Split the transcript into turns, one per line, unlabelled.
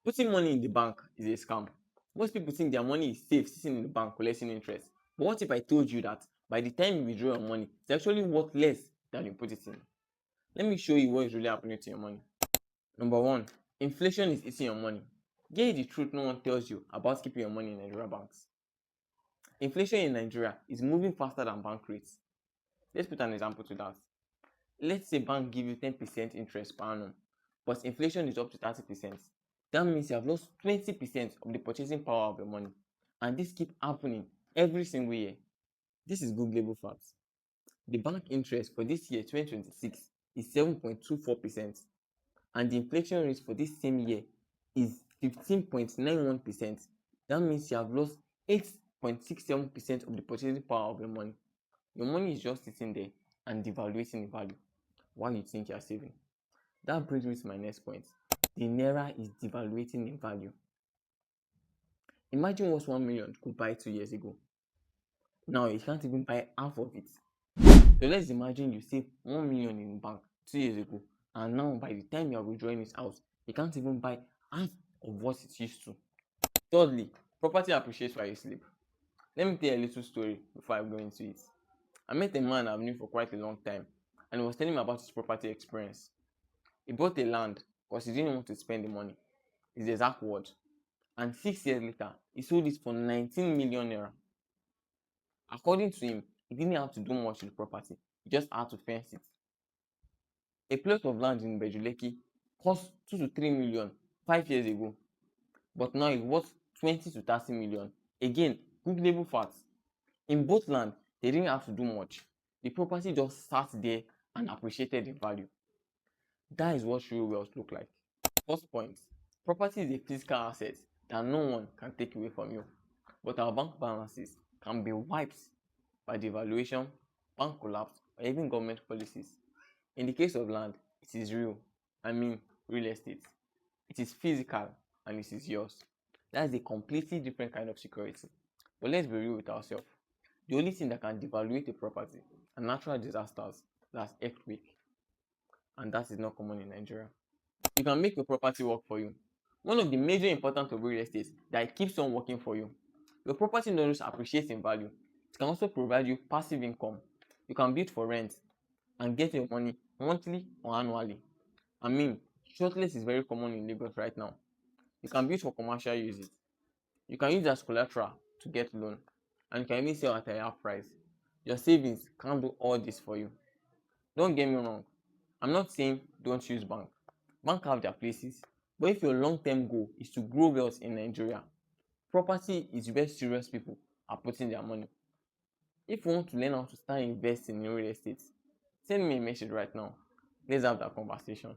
Putting money in the bank is a scam. Most people think their money is safe sitting in the bank collecting interest. But what if I told you that by the time you withdraw your money, it's actually worth less than you put it in? Let me show you what is really happening to your money. Number one, inflation is eating your money. Get the truth no one tells you about keeping your money in Nigeria banks. Inflation in Nigeria is moving faster than bank rates. Let's put an example to that. Let's say bank give you 10% interest per annum, but inflation is up to 30%. That means you have lost 20% of the purchasing power of your money. And this keeps happening every single year. This is Googleable facts. The bank interest for this year, 2026, is 7.24%. And the inflation rate for this same year is 15.91%. That means you have lost 8.67% of the purchasing power of your money. Your money is just sitting there and devaluating in value while you think you are saving. That brings me to my next point. The naira is devaluating in value. Imagine what 1 million could buy 2 years ago. Now you can't even buy half of it. So let's imagine you saved 1 million in the bank 2 years ago, and now by the time you are withdrawing it out, you can't even buy half of what it used to. Thirdly, property appreciates while you sleep. Let me tell you a little story before I go into it. I met a man I've known for quite a long time, and he was telling me about his property experience. He bought a land because he didn't want to spend the money. It's the exact word. And 6 years later, he sold it for 19 million naira. According to him, he didn't have to do much to the property. He just had to fence it. A plot of land in Bejuleki cost 2 to 3 million 5 years ago, but now it's worth 20 to 30 million. Again, Googleable facts. In both land, they didn't have to do much. The property just sat there and appreciated in value. That is what real wealth looks like. First point, property is a physical asset that no one can take away from you. But our bank balances can be wiped by devaluation, bank collapse, or even government policies. In the case of land, it is real. I mean, real estate. It is physical and it is yours. That is a completely different kind of security. But let's be real with ourselves. The only thing that can devaluate a property are natural disasters, that's earthquake. And that is not common in Nigeria. You can make your property work for you. One of the major importance of real estate is that it keeps on working for you. Your property not just appreciates in value, it can also provide you passive income. You can build for rent and get your money monthly or annually. I mean, shortlist is very common in Lagos right now. You can build for commercial uses. You can use as collateral to get loan, and you can even sell at a higher price. Your savings can't do all this for you. Don't get me wrong. I'm not saying don't use bank. Bank have their places. But if your long-term goal is to grow wealth in Nigeria, property is where serious people are putting their money. If you want to learn how to start investing in real estate, send me a message right now. Let's have that conversation.